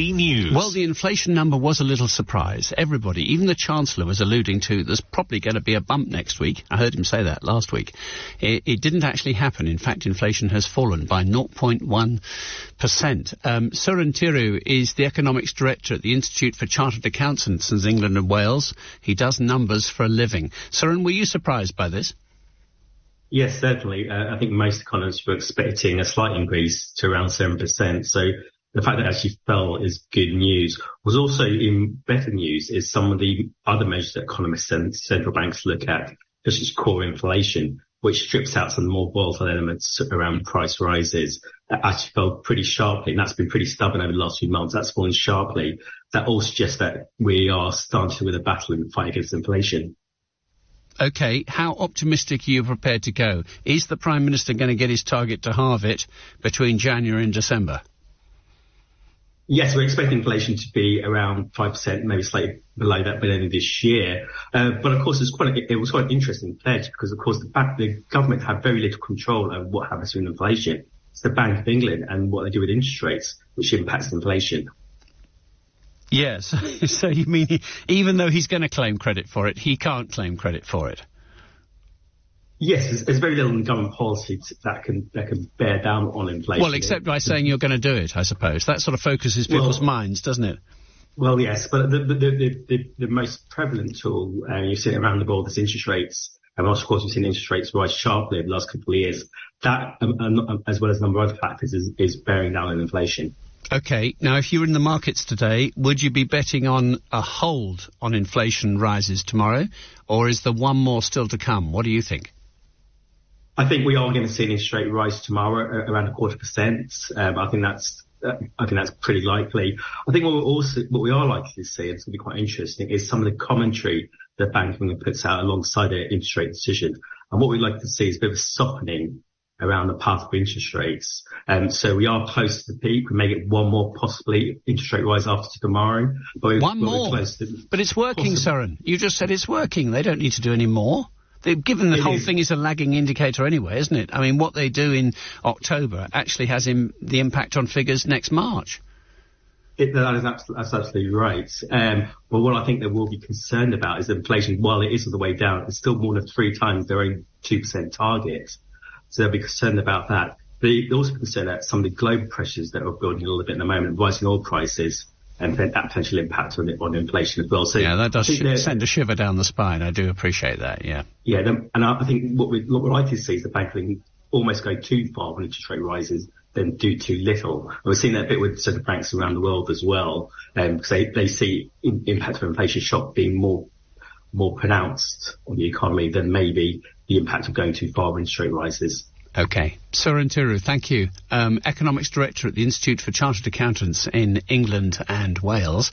BBC News. Well, the inflation number was a little surprise. Everybody, even the Chancellor, was alluding to there's probably going to be a bump next week. I heard him say that last week. It didn't actually happen. In fact, inflation has fallen by 0.1%. Suren Tiru is the economics director at the Institute for Chartered Accountants in England and Wales. He does numbers for a living. Suren, were you surprised by this? Yes, certainly. I think most economists were expecting a slight increase to around 7%. So the fact that it actually fell is good news. Was also in better news is some of the other measures that economists and central banks look at, such as core inflation, which strips out some more volatile elements around price rises. That actually fell pretty sharply, and that's been pretty stubborn over the last few months. That's fallen sharply. That all suggests that we are starting with a battle in the fight against inflation. OK, how optimistic are you prepared to go? Is the Prime Minister going to get his target to halve it between January and December? Yes, we're expecting inflation to be around 5%, maybe slightly below that by the end of this year. But of course, it was quite an interesting pledge because, of course, the government had very little control over what happens with inflation. It's the Bank of England and what they do with interest rates, which impacts inflation. Yes, so you mean even though he's going to claim credit for it, he can't claim credit for it? Yes, there's very little in government policy that can bear down on inflation. Well, except by saying you're going to do it, I suppose. That sort of focuses people's minds, doesn't it? Well, yes, but the most prevalent tool, you see it around the world, is interest rates. And of course, we've seen interest rates rise sharply over the last couple of years. That, as well as a number of other factors, is bearing down on inflation. OK, now if you were in the markets today, would you be betting on a hold on inflation rises tomorrow, or is there one more still to come? What do you think? I think we are going to see an interest rate rise tomorrow around 0.25%. I think that's pretty likely. I think what we are likely to see, and it's going to be quite interesting, is some of the commentary that Bank of England puts out alongside their interest rate decision. And what we'd like to see is a bit of a softening around the path of interest rates. So we are close to the peak. We may get one more possibly interest rate rise after tomorrow. One more? But it's working, Suren. You just said it's working. They don't need to do any more. Given the whole thing is a lagging indicator anyway, isn't it? I mean, what they do in October actually has the impact on figures next March. That's absolutely right. Well, what I think they will be concerned about is that inflation, while it is on the way down, it's still more than 3 times their own 2% target. So they'll be concerned about that. But they're also concerned about some of the global pressures that are building a little bit at the moment, rising oil prices, and that potential impact on inflation as well. So yeah, that does send a shiver down the spine. I do appreciate that, yeah. Yeah, and I think what we're likely to see is the Bank of England almost go too far when interest rate rises, then do too little. And we're seeing that a bit with central banks around the world as well, because they see impact of inflation shock being more pronounced on the economy than maybe the impact of going too far when interest rate rises. OK. Suren Tiru, thank you. Economics Director at the Institute for Chartered Accountants in England and Wales.